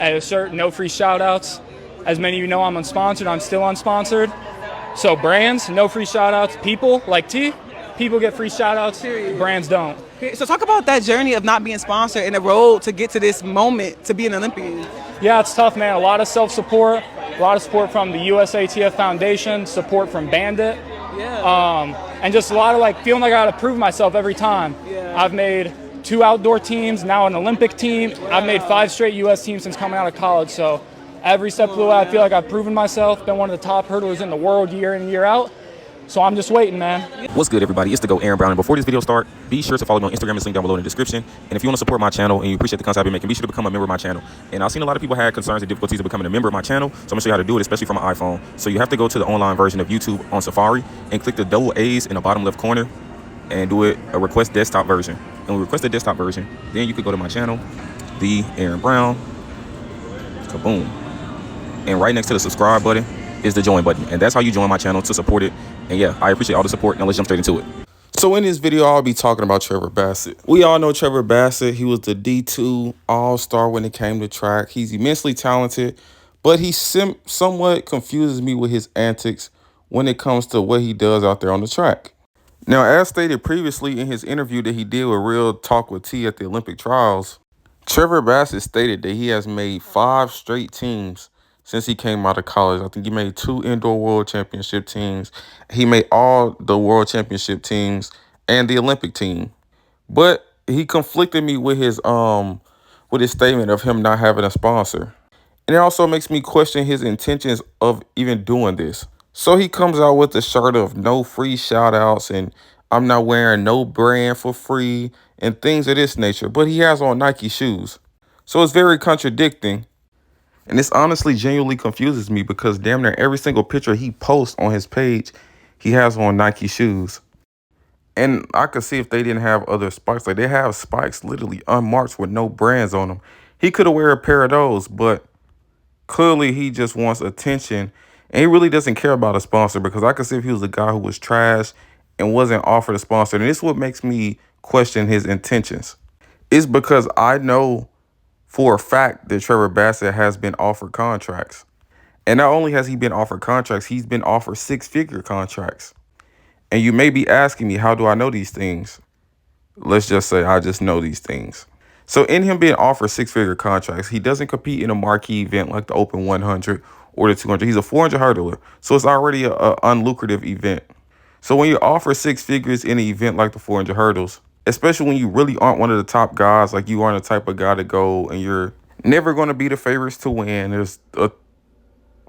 At a certain, no free shout outs. As many of you know, I'm unsponsored. I'm still unsponsored. So brands, no free shout outs. People like T, people get free shout outs. Brands don't. So talk about that journey of not being sponsored and the road to get to this moment to be an Olympian. Yeah, it's tough, man. A lot of self-support, a lot of support from the USATF Foundation, support from Bandit. And just a lot of like feeling like I got to prove myself every time. I've made 2 outdoor teams, now an Olympic team. I've made 5 straight U.S. teams since coming out of college. So every step of the way, I feel like I've proven myself, been one of the top hurdlers in the world year in, year out. So I'm just waiting, man. What's good, everybody? It's the GOAT, Aaron Brown. And before this video starts, be sure to follow me on Instagram. It's linked down below in the description. And if you want to support my channel and you appreciate the content I've been making, be sure to become a member of my channel. And I've seen a lot of people had concerns and difficulties of becoming a member of my channel. So I'm going to show you how to do it, especially from an iPhone. So you have to go to the online version of YouTube on Safari and click the double A's in the bottom left corner and do it a request desktop version. And when we request the desktop version, then you could go to my channel, the Aaron Brown. Kaboom. And right next to the subscribe button is the join button, and that's how you join my channel to support it. And yeah, I appreciate all the support. Now let's jump straight into it. So in this video, I'll be talking about Trevor Bassit. We all know Trevor Bassit. He was the D2 All-Star when it came to track. He's immensely talented, but he somewhat confuses me with his antics when it comes to what he does out there on the track. Now, as stated previously in his interview that he did with Real Talk with T at the Olympic trials, Trevor Bassit stated that he has made 5 straight teams since he came out of college. I think he made 2 indoor world championship teams. He made all the world championship teams and the Olympic team. But he conflicted me with his statement of him not having a sponsor. And it also makes me question his intentions of even doing this. So he comes out with the shirt of no free shout outs and I'm not wearing no brand for free and things of this nature. But he has on Nike shoes. So it's very contradicting. And this honestly genuinely confuses me because damn near every single picture he posts on his page, he has on Nike shoes. And I could see if they didn't have other spikes. Like, they have spikes literally unmarked with no brands on them. He could have wear a pair of those, but clearly he just wants attention. And he really doesn't care about a sponsor, because I could see if he was a guy who was trash and wasn't offered a sponsor. And this is what makes me question his intentions. It's because I know for a fact that Trevor Bassit has been offered contracts. And not only has he been offered contracts, he's been offered 6-figure contracts. And you may be asking me, how do I know these things? Let's just say I just know these things. So in him being offered 6-figure contracts, he doesn't compete in a marquee event like the Open 100 or the 200. He's a 400 hurdler. So it's already an unlucrative event. So when you offer 6 figures in an event like the 400 hurdles, especially when you really aren't one of the top guys, like you aren't the type of guy to go and you're never going to be the favorites to win. There's a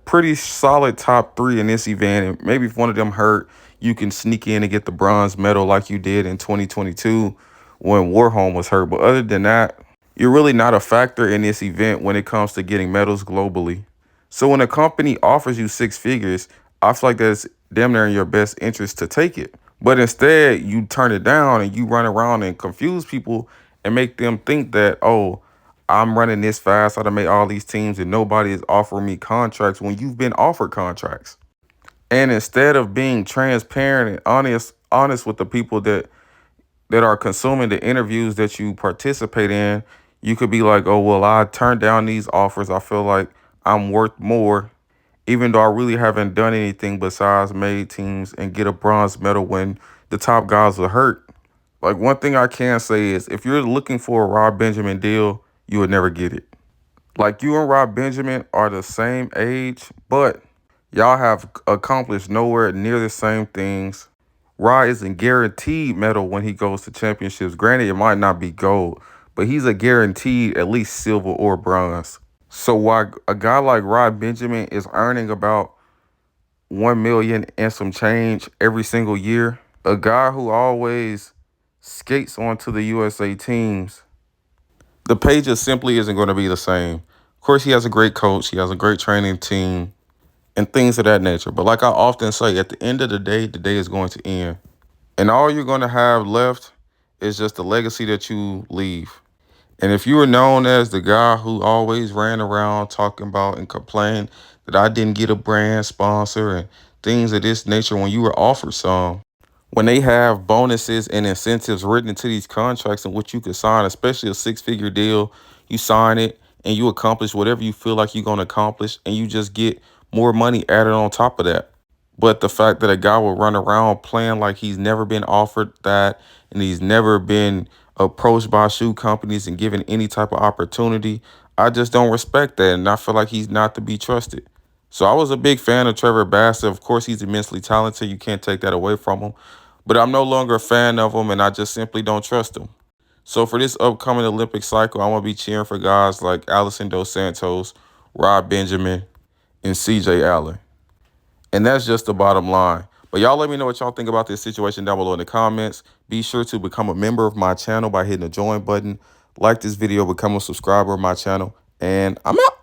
pretty solid top 3 in this event. And maybe if one of them hurt, you can sneak in and get the bronze medal like you did in 2022 when Warholm was hurt. But other than that, you're really not a factor in this event when it comes to getting medals globally. So when a company offers you 6 figures, I feel like that's damn near in your best interest to take it. But instead, you turn it down and you run around and confuse people and make them think that, oh, I'm running this fast, I done made all these teams and nobody is offering me contracts when you've been offered contracts. And instead of being transparent and honest with the people that are consuming the interviews that you participate in, you could be like, oh, well, I turned down these offers. I feel like I'm worth more, even though I really haven't done anything besides made teams and get a bronze medal when the top guys were hurt. Like, one thing I can say is if you're looking for a Rob Benjamin deal, you would never get it. Like, you and Rob Benjamin are the same age, but y'all have accomplished nowhere near the same things. Rod isn't guaranteed medal when he goes to championships. Granted, it might not be gold, but he's a guaranteed at least silver or bronze. So while a guy like Rod Benjamin is earning about $1 million and some change every single year, a guy who always skates onto the USA teams, the pay just simply isn't going to be the same. Of course, he has a great coach. He has a great training team and things of that nature. But like I often say, at the end of the day is going to end. And all you're going to have left is just the legacy that you leave. And if you were known as the guy who always ran around talking about and complained that I didn't get a brand sponsor and things of this nature when you were offered some, when they have bonuses and incentives written into these contracts in which you could sign, especially a 6-figure deal, you sign it and you accomplish whatever you feel like you're going to accomplish, and you just get more money added on top of that. But the fact that a guy will run around playing like he's never been offered that, and he's never been approached by shoe companies and given any type of opportunity, I just don't respect that, and I feel like he's not to be trusted. So I was a big fan of Trevor Bassit. Of course, he's immensely talented. You can't take that away from him. But I'm no longer a fan of him, and I just simply don't trust him. So for this upcoming Olympic cycle, I want to be cheering for guys like Allison Dos Santos, Rob Benjamin, and CJ Allen. And that's just the bottom line. But y'all let me know what y'all think about this situation down below in the comments. Be sure to become a member of my channel by hitting the join button. Like this video, become a subscriber of my channel, and I'm out.